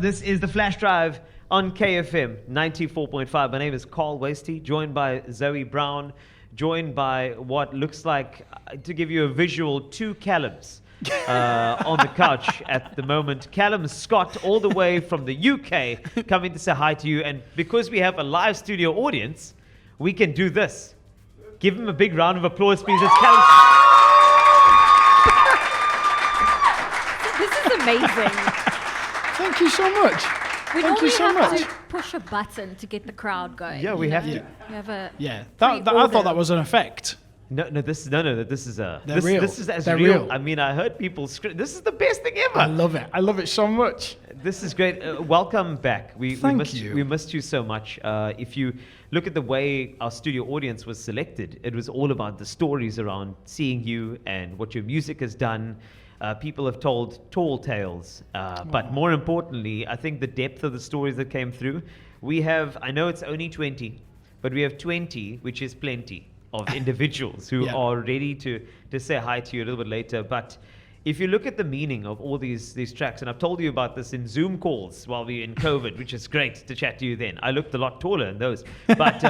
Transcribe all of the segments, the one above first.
This is the Flash Drive on KFM 94.5. My name is Carl Wastie, joined by Zoe Brown, joined by what looks like, to give you a visual, two Calums on the couch at the moment. Calum Scott, all the way from the UK, coming to say hi to you. And because we have a live studio audience, we can do this. Give him a big round of applause, please. It's Calum. This is amazing. Thank you so much. Thank you so much. To push a button to get the crowd going. Yeah, we have to. We have a I thought that was an effect. This is real. This is as They're real. real. I mean, I heard people scream. This is the best thing ever. I love it. I love it so much. This is great. Welcome back. We Thank you. We missed you so much. If you look at the way our studio audience was selected, it was all about the stories around seeing you and what your music has done. People have told tall tales, but more importantly, I think the depth of the stories that came through. We have, I know it's only 20, but we have 20, which is plenty, of individuals who are ready to say hi to you a little bit later. But if you look at the meaning of all these tracks, and I've told you about this in Zoom calls while we were in COVID, which is great to chat to you then. I looked a lot taller in those. But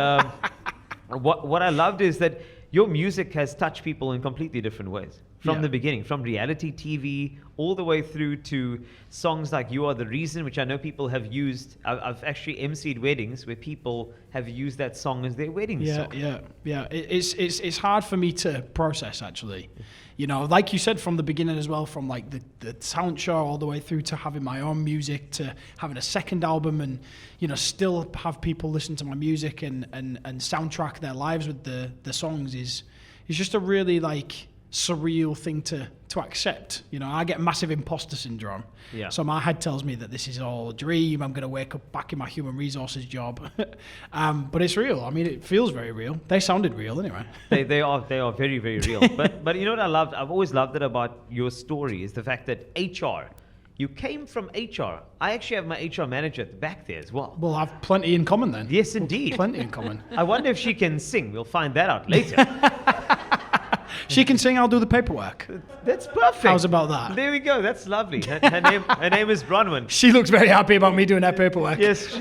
what I loved is that your music has touched people in completely different ways. From the beginning, from reality TV all the way through to songs like You Are the Reason, which I know people have used. I've actually emceed weddings where people have used that song as their wedding song. Yeah. It's hard for me to process, actually. You know, like you said from the beginning as well, from like the talent show all the way through to having my own music, to having a second album, and, you know, still have people listen to my music and soundtrack their lives with the songs is just a really like surreal thing to accept. You know, I get massive imposter syndrome. Yeah. So my head tells me that this is all a dream. I'm going to wake up back in my human resources job. But it's real. I mean, it feels very real. They sounded real anyway. They are very, very real. But you know what I loved? I've always loved it about your story is the fact that HR, you came from HR. I actually have my HR manager at the back there as well. We'll have plenty in common then. Yes, indeed. Plenty in common. I wonder if she can sing. We'll find that out later. She can sing, I'll do the paperwork. That's perfect. How's about that? There we go. That's lovely. Her name is Bronwyn. She looks very happy about me doing her paperwork. Yes.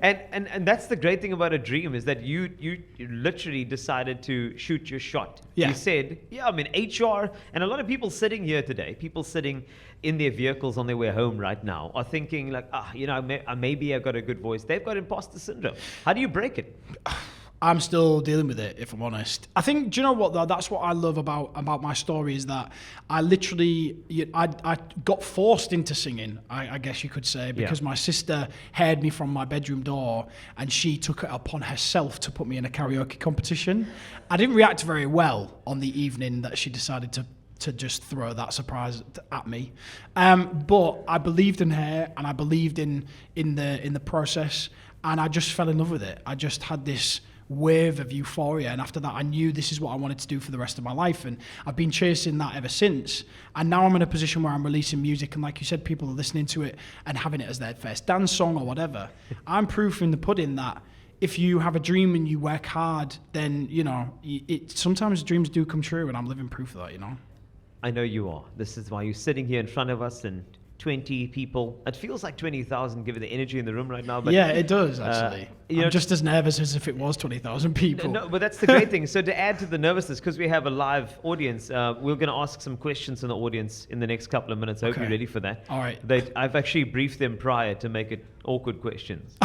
and that's the great thing about a dream is that you literally decided to shoot your shot. Yeah. You said, I'm in HR, and a lot of people sitting here today, people sitting in their vehicles on their way home right now, are thinking like, maybe I've got a good voice. They've got imposter syndrome. How do you break it? I'm still dealing with it, if I'm honest. I think, do you know what, though? That's what I love about my story is that I literally, I got forced into singing, I guess you could say, because my sister heard me from my bedroom door and she took it upon herself to put me in a karaoke competition. I didn't react very well on the evening that she decided to just throw that surprise at me. But I believed in her and I believed in the process, and I just fell in love with it. I just had this wave of euphoria, and after that I knew this is what I wanted to do for the rest of my life, and I've been chasing that ever since. And now I'm in a position where I'm releasing music, and like you said, people are listening to it and having it as their first dance song or whatever. I'm proof in the pudding that if you have a dream and you work hard, then, you know, sometimes dreams do come true, and I'm living proof of that, you know. I know you are. This is why you're sitting here in front of us, and 20 people. It feels like 20,000 given the energy in the room right now. But yeah, it does, actually. I'm just as nervous as if it was 20,000 people. No, but that's the great thing. So to add to the nervousness, because we have a live audience, we're going to ask some questions from the audience in the next couple of minutes. I hope you're ready for that. All right. I've actually briefed them prior to make it awkward questions.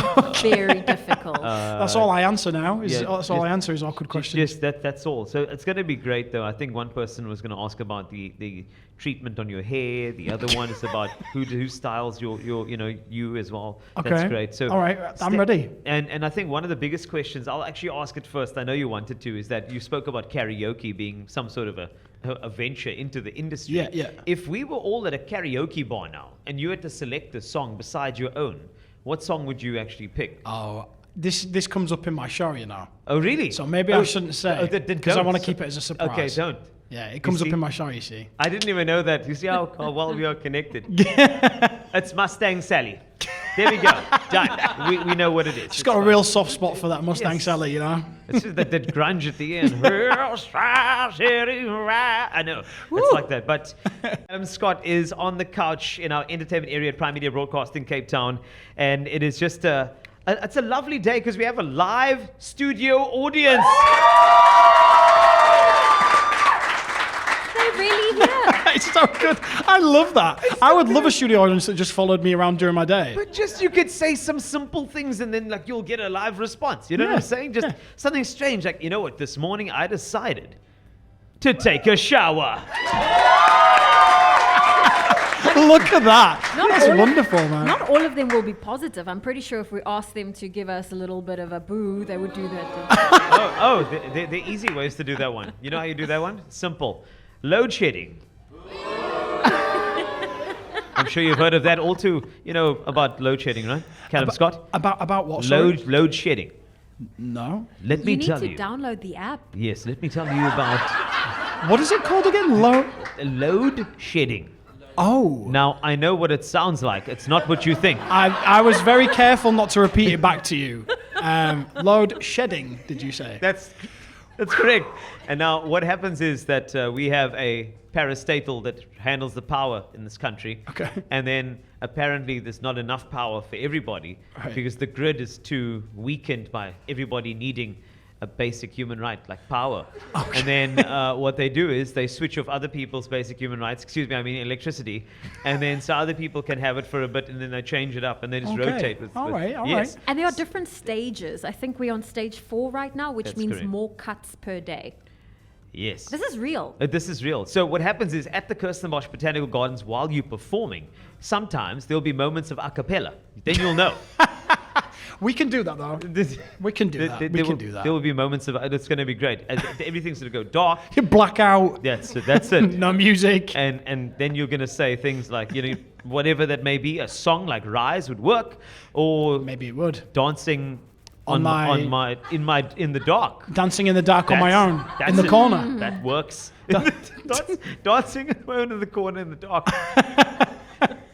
Very difficult. That's all I answer now. All I answer is awkward questions. Yes, that's all. So it's going to be great, though. I think one person was going to ask about the treatment on your hair. The other one is about who styles your you as well. Okay. That's great. So all right, I'm ready. And I think one of the biggest questions, I'll actually ask it first. I know you wanted to, is that you spoke about karaoke being some sort of a venture into the industry. Yeah. If we were all at a karaoke bar now and you had to select a song besides your own, what song would you actually pick? Oh, this comes up in my show, you know. Oh, really? So maybe I shouldn't say, because I want to keep it as a surprise. Okay, don't. Yeah, it comes up in my show, you see. I didn't even know that. You see how well we are connected. It's Mustang Sally. There we go. Done. We know what it is. She's got a real soft spot for that Mustang Yes. Sally, you know. It's just that grunge at the end. I know. It's like that. But Calum Scott is on the couch in our entertainment area at Prime Media Broadcasting, Cape Town. And it is just it's a lovely day because we have a live studio audience. They're really here. It's so good. I love that. I would love a studio audience that just followed me around during my day. But just you could say some simple things and then like you'll get a live response. You know what I'm saying? Just something strange. Like, you know what? This morning I decided to take a shower. Look at that. Not That's all of- wonderful, man. Not all of them will be positive. I'm pretty sure if we asked them to give us a little bit of a boo, they would do that. The easy ways to do that one. You know how you do that one? Simple. Load shedding. I'm sure you've heard of that all too, about load shedding, right? Calum Scott? About what? Sorry? Load shedding. No. Let me You need tell to you. download the app. Yes, let me tell you about What is it called again? load shedding. Oh. Now, I know what it sounds like. It's not what you think. I was very careful not to repeat it back to you. Load shedding, did you say? That's correct. And now what happens is that we have a parastatal that handles the power in this country. Okay. And then apparently there's not enough power for everybody Right. because the grid is too weakened by everybody needing a basic human right like power. Okay. And then what they do is they switch off other people's basic human rights, electricity, and then so other people can have it for a bit and then they change it up and they just Okay. rotate with All right. yes. And there are different stages. I think we're on stage 4 right now, which That's means correct. more cuts per day. Yes. This is real. This is real. So what happens is at the Kirstenbosch Botanical Gardens, while you're performing, sometimes there'll be moments of a cappella. Then you'll know. We can do that, though. We can do that. We can do that. There will be moments of it's going to be great. Everything's going to go dark. You black out. That's it. No music. And then you're going to say things like, whatever that may be, a song like Rise would work, or Maybe it would. dancing On in the dark. Dancing in the dark on my own. That's In the it. corner. That works. Dancing on my own in the corner in the dark.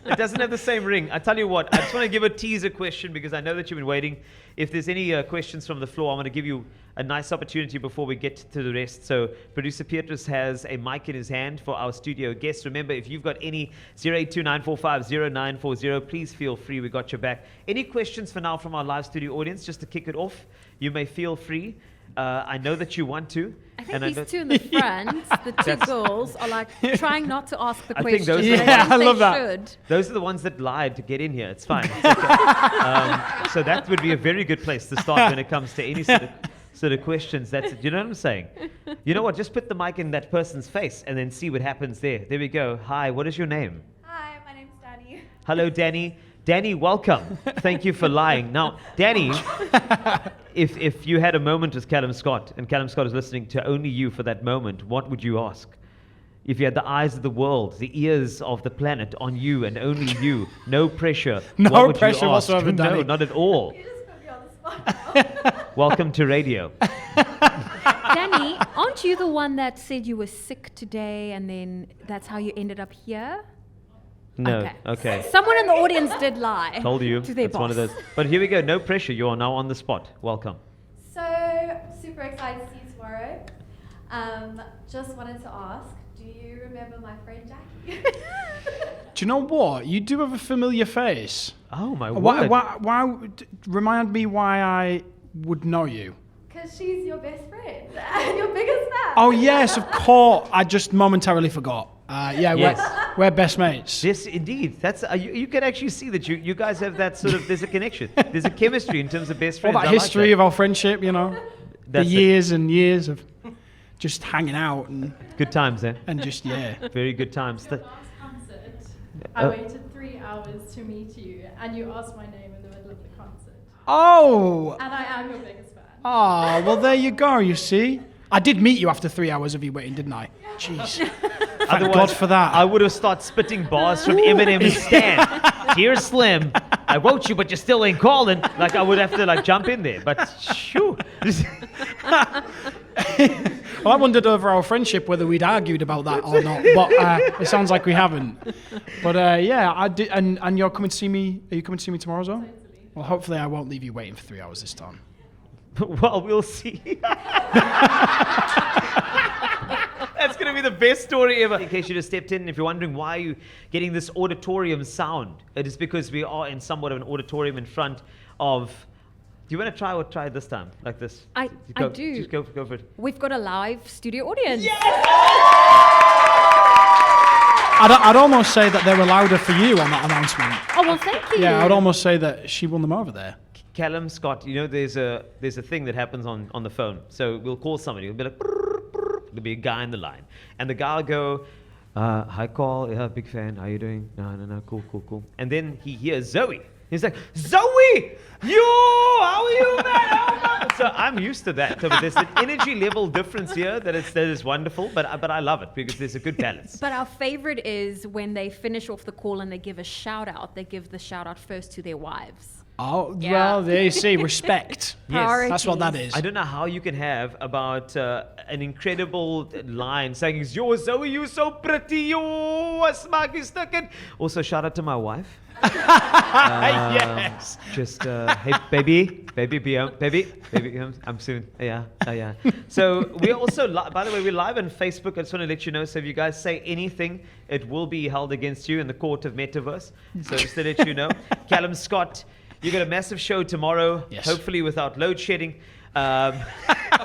It doesn't have the same ring. I tell you what, I just want to give a teaser question because I know that you've been waiting. If there's any questions from the floor, I'm going to give you a nice opportunity before we get to the rest. So producer Petrus has a mic in his hand for our studio guests. Remember, if you've got any 0829450940, please feel free. We got your back. Any questions for now from our live studio audience? Just to kick it off, you may feel free. I know that you want to. I think and these know- two in the front, the two girls, are like trying not to ask the I think question. those are They the think ones- I love they that. should. Those are the ones that lied to get in here. It's fine. It's okay. So that would be a very good place to start when it comes to any sort of questions. That's it. You know what I'm saying? You know what? Just put the mic in that person's face and then see what happens there. There we go. Hi, what is your name? Hi, my name's Danny. Hello, Danny. Danny, welcome. Thank you for lying. Now, Danny, if you had a moment with Calum Scott and Calum Scott is listening to only you for that moment, what would you ask? If you had the eyes of the world, the ears of the planet on you and only you, no pressure. No what would pressure you ask? whatsoever, No, Danny. not at all. You just put me on the spot now. Welcome to radio. Danny, aren't you the one that said you were sick today and then that's how you ended up here? No, okay. Someone in the audience did lie. Told you. To their That's one of boss. those. But here we go. No pressure. You are now on the spot. Welcome. So, super excited to see you tomorrow. Just wanted to ask, do you remember my friend Jackie? Do you know what? You do have a familiar face. Oh my Why? word. Remind me why I would know you. Because she's your best friend and your biggest fan. Oh yes, of course. I just momentarily forgot. Yeah, Yes. we're best mates. Yes, indeed. That's you can actually see that you guys have that sort of. There's a connection. There's a chemistry in terms of best All friends. that I like history that. of our friendship, the That's it. years and years of just hanging out Good times, eh? and just Very good times. Last concert, I waited 3 hours to meet you, and you asked my name in the middle of the concert. Oh, And I am your biggest fan. well there you go. You see, I did meet you after 3 hours of you waiting, didn't I? Jeez. Thank God for that. I would have started spitting bars from Eminem's stand. Dear Slim, I wrote you, but you still ain't calling. Like I would have to jump in there. But shoo. Well, I wondered over our friendship whether we'd argued about that or not, but it sounds like we haven't. But yeah, I did, and you're coming to see me. Are you coming to see me tomorrow as well? Totally. Well, hopefully I won't leave you waiting for 3 hours this time. Well, we'll see. That's going to be the best story ever. In case you just stepped in, if you're wondering why you getting this auditorium sound, it is because we are in somewhat of an auditorium in front of. Do you want to try or try it this time, like this? I do. Just go for it. We've got a live studio audience. I'd almost say that they were louder for you on that announcement. Oh, well, thank you. Yeah, I'd almost say that she won them over there. Calum Scott, you know, there's a thing that happens on the phone. So we'll call somebody. We'll be like, there'll be a guy in the line, and the guy will go, "Hi, Carl. Yeah, big fan. How you doing? No, cool. And then he hears Zoe. He's like, Zoe, how are you, man? Oh, man. So I'm used to that. So there's an energy level difference here that is wonderful, but I love it because there's a good balance. But our favorite is when they finish off the call and they give a shout out. They give the shout out first to their wives. Oh, Yeah. well, there you see, respect. Yes. That's what that is. I don't know how you can have about an incredible line saying, "Yo, Zoe, you so pretty, yo, smaak is stukken." Also, shout out to my wife. Yes. Just, hey, baby, I'm soon. Yeah. So we're also, by the way, we're live on Facebook. I just want to let you know. So if you guys say anything, it will be held against you in the court of Metaverse. So just to let you know, Calum Scott, you got a massive show tomorrow. Yes. Hopefully without load shedding.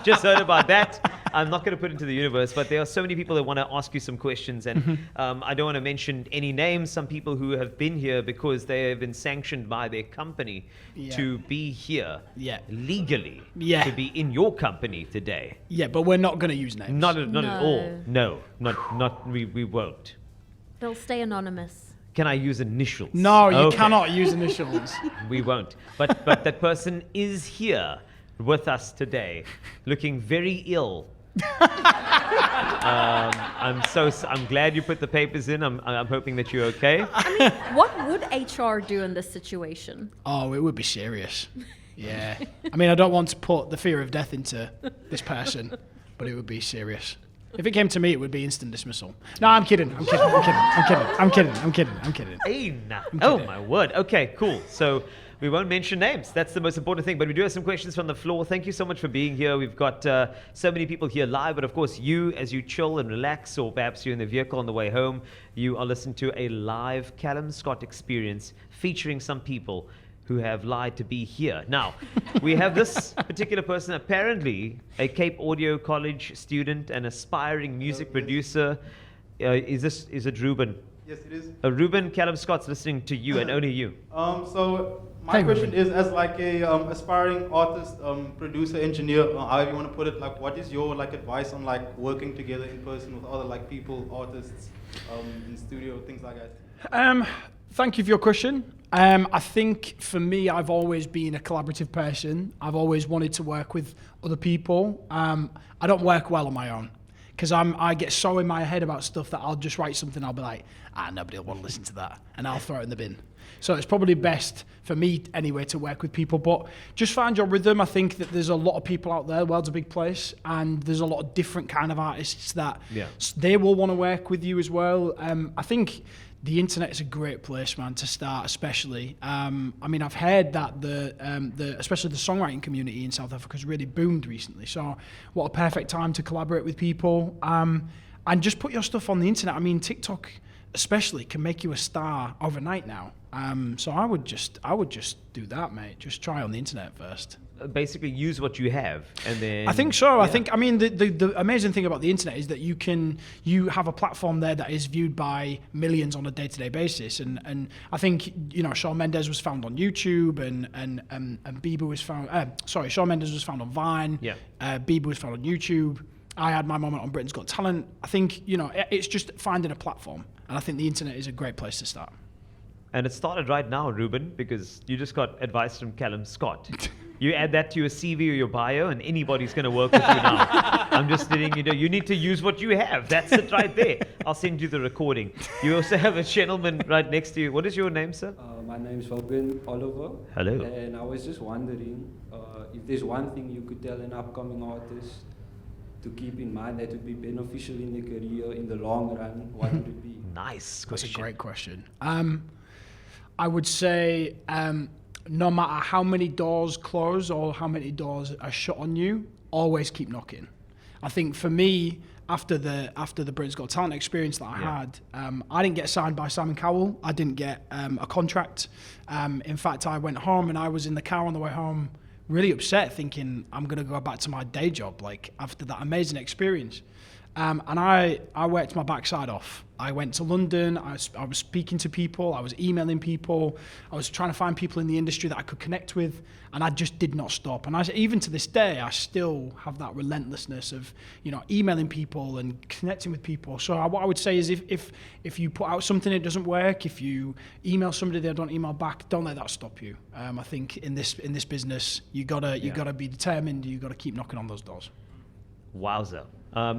Just heard about that. I'm not going to put it into the universe, but there are so many people that want to ask you some questions, and I don't want to mention any names. Some people who have been here because they have been sanctioned by their company to be here legally, to be in your company today. Yeah, but we're not going to use names. Not at all. No, we won't. They'll stay anonymous. Can I use initials? No, you Okay. cannot use initials. We won't. But that person is here with us today, looking very ill. I'm glad you put the papers in. I'm hoping that you're okay. I mean, what would HR do in this situation? Oh, it would be serious. Yeah. I mean, I don't want to put the fear of death into this person, but it would be serious. If it came to me, it would be instant dismissal. No, I'm kidding. I'm kidding. Hey, nah. Oh, my word. Okay, cool. So we won't mention names. That's the most important thing. But we do have some questions from the floor. Thank you so much for being here. We've got so many people here live. But of course, you, as you chill and relax, or perhaps you're in the vehicle on the way home, you are listening to a live Calum Scott experience featuring some people who have lied to be here. Now, we have this particular person, apparently a Cape Audio College student and aspiring music producer. Is it Ruben? Yes, it is. Ruben, Calum Scott's listening to you and only you. So my question is, as like a aspiring artist, producer, engineer, however you want to put it, like, what is your like advice on like working together in person with other like people, artists, in studio, things like that? Thank you for your question. I think for me, I've always been a collaborative person. I've always wanted to work with other people. I don't work well on my own because I get so in my head about stuff that I'll just write something. I'll be like, nobody will want to listen to that, and I'll throw it in the bin. So it's probably best for me anyway to work with people, but just find your rhythm. I think that there's a lot of people out there. The world's a big place, and there's a lot of different kind of artists that they will want to work with you as well. I think the internet is a great place, man, to start, especially. I mean, I've heard that especially the songwriting community in South Africa has really boomed recently. So what a perfect time to collaborate with people. And just put your stuff on the internet. I mean, TikTok especially can make you a star overnight now. So I would just do that, mate. Just try on the internet first. Basically, use what you have, and then. I think so. Yeah. I mean, the amazing thing about the internet is that you have a platform there that is viewed by millions on a day-to-day basis, and I think Shawn Mendes was found on YouTube, and Bieber was found. Shawn Mendes was found on Vine. Yeah. Bieber was found on YouTube. I had my moment on Britain's Got Talent. I think it's just finding a platform, and I think the internet is a great place to start. And it started right now, Ruben, because you just got advice from Calum Scott. You add that to your CV or your bio, and anybody's going to work with you now. I'm just letting you know, you need to use what you have. That's it right there. I'll send you the recording. You also have a gentleman right next to you. What is your name, sir? My name is Robin Oliver. Hello. And I was just wondering if there's one thing you could tell an upcoming artist to keep in mind that would be beneficial in the career in the long run, what would it be? Nice That's question. a great question. I would say no matter how many doors close or how many doors are shut on you, always keep knocking. I think for me, after the Britain's Got Talent experience that I had, I didn't get signed by Simon Cowell. I didn't get a contract. In fact, I went home and I was in the car on the way home really upset, thinking I'm going to go back to my day job, like after that amazing experience. And I worked my backside off. I went to London, I was speaking to people, I was emailing people, I was trying to find people in the industry that I could connect with, and I just did not stop. And even to this day, I still have that relentlessness of, emailing people and connecting with people. So what I would say is if you put out something that doesn't work, if you email somebody they don't email back, don't let that stop you. I think in this business, you gotta be determined, you gotta keep knocking on those doors. Wowza.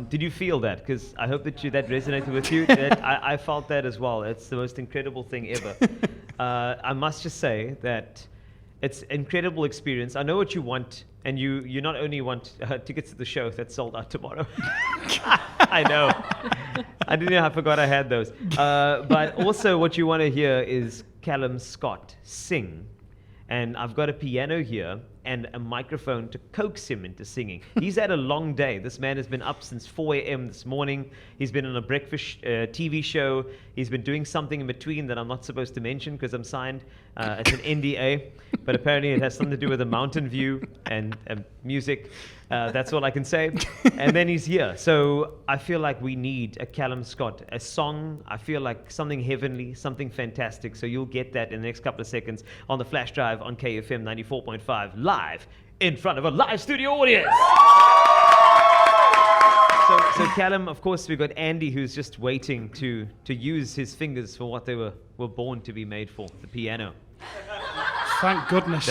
Did you feel that? Because I hope that resonated with you. That I felt that as well. It's the most incredible thing ever. I must just say that it's an incredible experience. I know what you want, and you not only want tickets to the show that's sold out tomorrow. I know. I didn't know. I forgot I had those. But also what you want to hear is Calum Scott sing. And I've got a piano here and a microphone to coax him into singing. He's had a long day. This man has been up since 4 a.m. this morning. He's been on a breakfast TV show. He's been doing something in between that I'm not supposed to mention because I'm signed. It's an NDA, but apparently it has something to do with a mountain view and music. That's all I can say. And then he's here. So I feel like we need a Calum Scott, a song. I feel like something heavenly, something fantastic. So you'll get that in the next couple of seconds on the Flash Drive on KFM 94.5 live in front of a live studio audience. So Calum, of course, we've got Andy who's just waiting to use his fingers for what they were born to be made for, the piano. Thank goodness.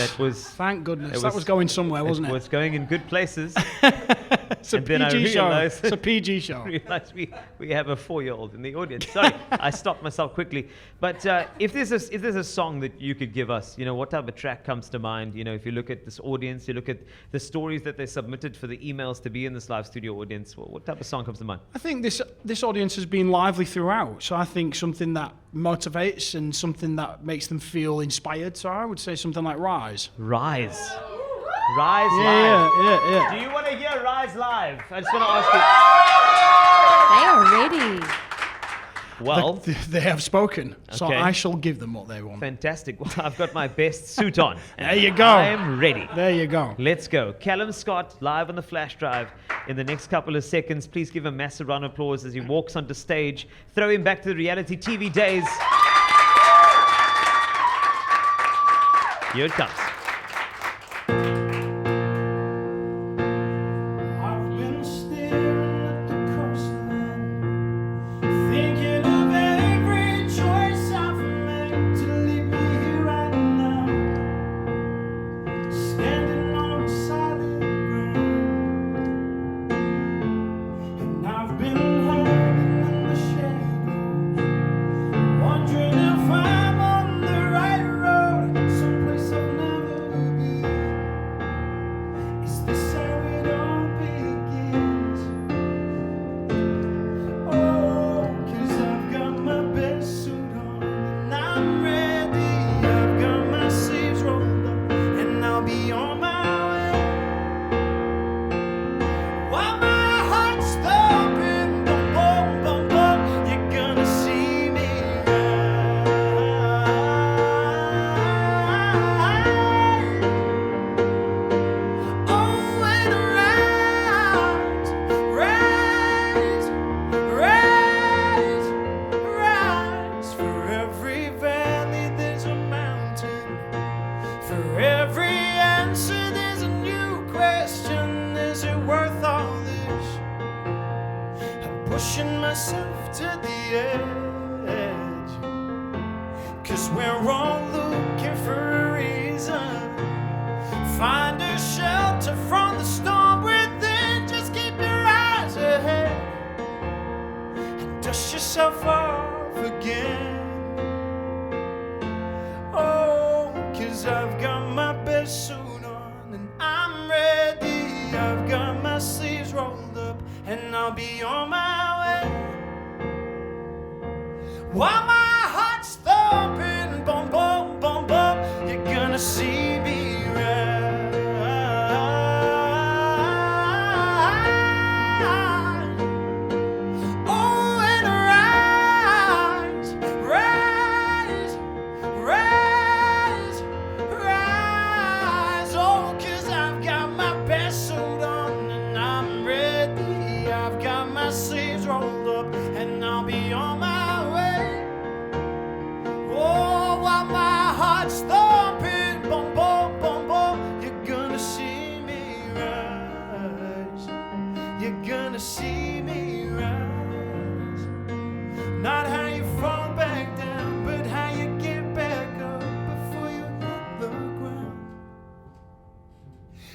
Thank goodness. That was going somewhere, wasn't it? It was going in good places. It's a PG show. It's a PG show. Realized we have a 4-year-old in the audience. Sorry, I stopped myself quickly. But if there's a song that you could give us, what type of track comes to mind? If you look at this audience, you look at the stories that they submitted for the emails to be in this live studio audience. What type of song comes to mind? I think this audience has been lively throughout. So I think something that motivates and something that makes them feel inspired. So I would say something like Rise. Rise live. Yeah. Do you want to hear Rise live? I just want to ask you. They are ready. Well, they have spoken, so Okay. I shall give them what they want. Fantastic. Well, I've got my best suit on. There you go. I'm ready. There you go. Let's go. Calum Scott live on the Flash Drive in the next couple of seconds. Please give a massive round of applause as he walks onto stage. Throw him back to the reality TV days. Here it comes. I've been staring at the coastline, thinking of every choice I've made to leave me here right now, standing on solid ground. And I've been hiding in the shadows, wondering if I'm on the right road, someplace I've never been. Is this how it all begins? Oh, 'cause I've got my best suit on and I'm ready. I've got my sleeves rolled up and I'll be on my way. While my heart's thumping, boom, boom, boom, boom, you're gonna see me ride. Oh, and rise, rise, rise, rise. For every valley there's a mountain. For every answer there's a new question. Is it worth all this? I'm pushing myself to the edge, 'cause we're all looking for a reason. Find a shelter from the storm within. Just keep your eyes ahead and dust yourself off again. Oh, 'cause I've got my best suit on and I'm ready. I've got my sleeves rolled up I'll be on my way. While my heart's thumping, boom, boom, boom, boom, you're gonna see me rise. Oh, and rise, rise, rise, rise. Oh, 'cause I've got my best suit on and I'm ready. I've got my sleeves rolled up and I'll be on my way. Oh, while my heart's thumping, boom, boom, boom, boom, you're gonna see me rise. You're gonna see me rise. Not how you fall back down, but how you get back up before you hit the ground.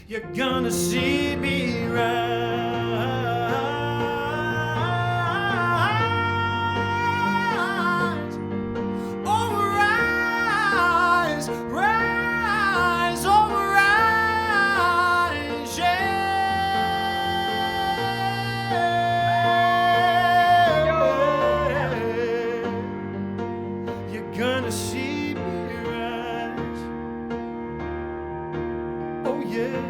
You're gonna see me rise. Oh, rise, rise, oh, rise, yeah. You're gonna see me rise. Oh, yeah.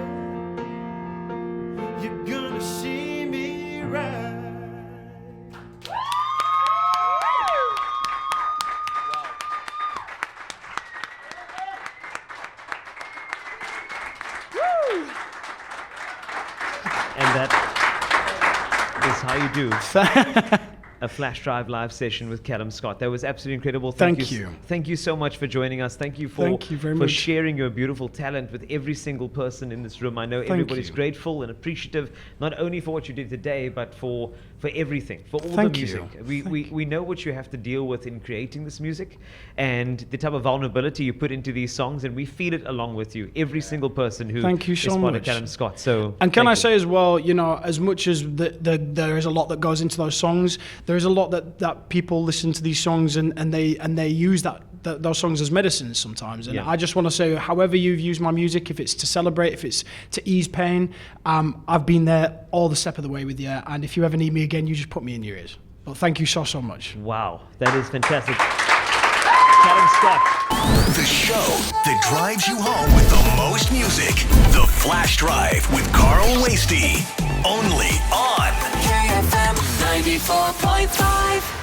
You're gonna see me rise. And that is how you do a flash drive live session with Calum Scott. That was absolutely incredible. Thank you. Thank you so much for joining us. Thank you Thank you very for much. sharing your beautiful talent with every single person in this room. I know everybody's you. grateful and appreciative, not only for what you did today, but for everything, for all Thank the you. music. We know what you have to deal with in creating this music and the type of vulnerability you put into these songs, and we feel it along with you. Every single person who Thank you is so part of much. Calum Scott. So And can thank I you. say as well, you know, as much as there is a lot that goes into those songs, there is a lot that people listen to these songs and they use those songs as medicines sometimes. And Yeah. I just want to say, however you've used my music, if it's to celebrate, if it's to ease pain, I've been there all the step of the way with you. And if you ever need me again, you just put me in your ears. But thank you so much. Wow, that is fantastic. Calum Scott. The show that drives you home with the most music. The Flash Drive with Carl Wastie. Only on KFM 94.5.